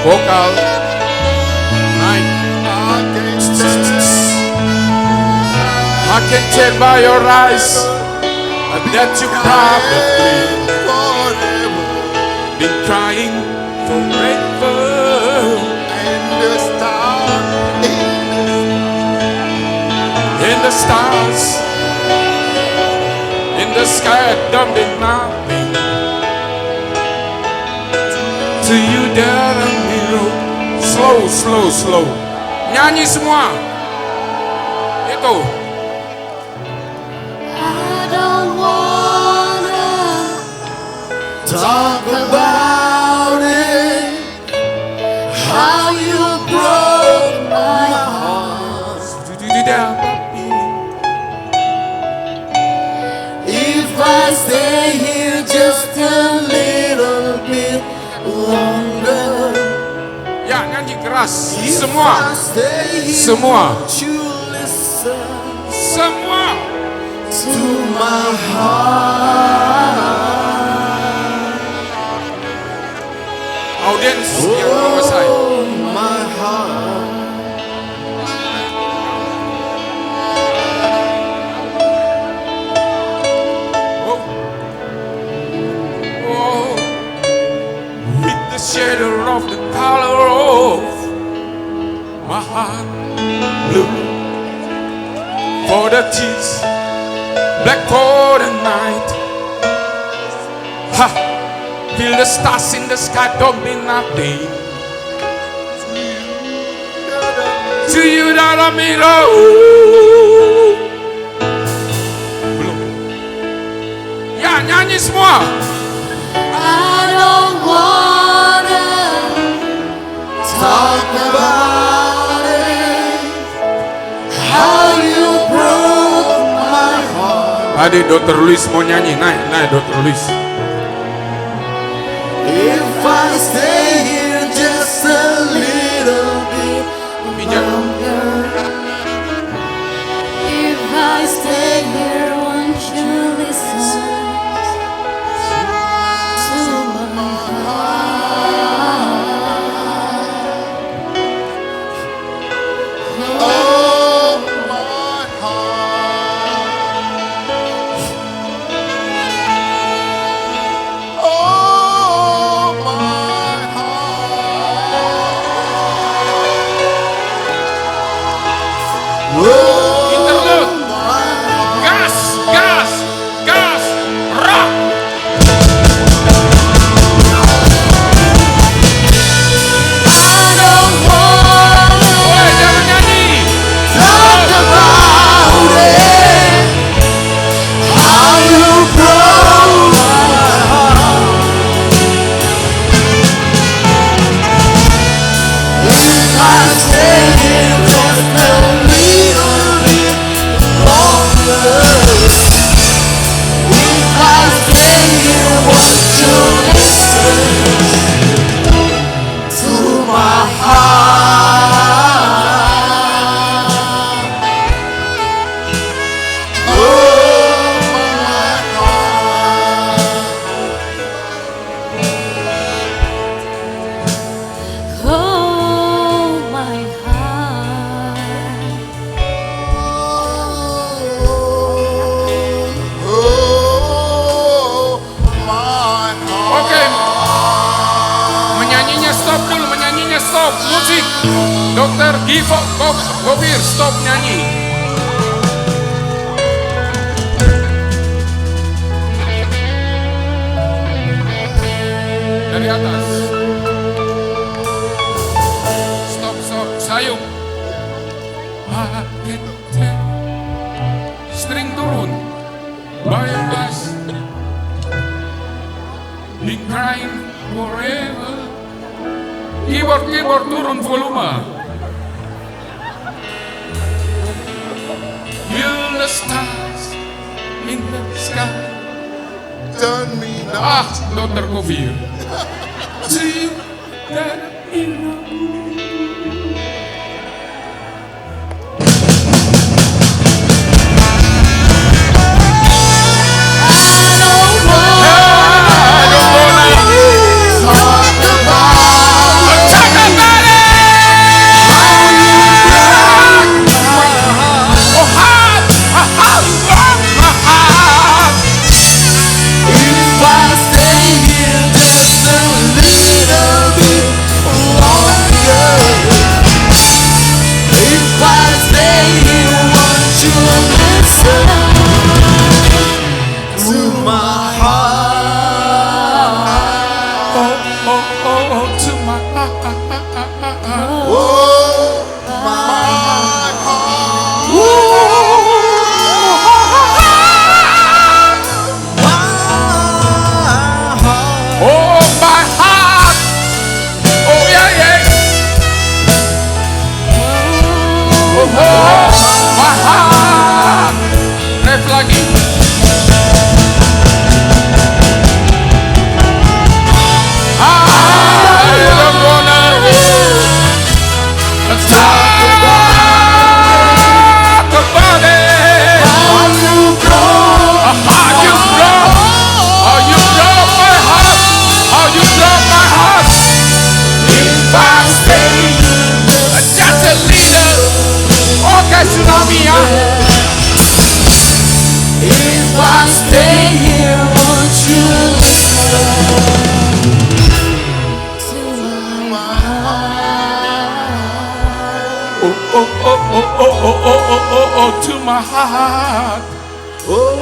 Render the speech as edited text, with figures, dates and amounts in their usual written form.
vokal naik. I can tell by your eyes that you probably been crying forever. In the stars, in the sky, don't be nothing. To you there a mirror. Slow, slow, slow. Nyanyi semua. Itu. I don't wanna talk about it, how you broke my heart. If I stay here just a little bit longer, ya nyanyi keras. Semua. Semua. Semua. To my heart. Audiens yang menguasai. My heart. Oh. Oh. With the shadow of the color of my heart blue for the tears, black for the night. Ha! Feel the stars in the sky, don't be nothing. To you that I mean, oh. Belum. Ya, nyanyi semua. I don't wanna talk about it, how you broke my heart. Tadi Dr. Luis mau nyanyi, naik Dr. Luis. If I stay here just a little bit longer, if I stay here, won't you listen to my heart? Oh, my heart. Oh, my heart. Oh, Interlude. Gas, gas, gas, rock. I don't wanna Woi, jangan nyanyi. talk about it, how you broke my heart. If I stay here just a little bit longer, if I stay here, won't you listen to my heart? Oh, my heart. Oh, my heart. Oh, my heart. Oke. Menyanyinya stop dulu, menyanyinya stop. Musik. Dokter Gofir, stop nyanyi. Dari atas. Stop, sayung. String turun. Bayang bass. Been crying forever. Keyboard turun volume. Feel the stars in the sky. Turn me now. Dokter Gofir. To you that you know. Talk about If I stay here, won't you listen to my heart? Oh, oh, oh, oh, oh, oh, oh, oh, oh, oh, to my heart. Oh,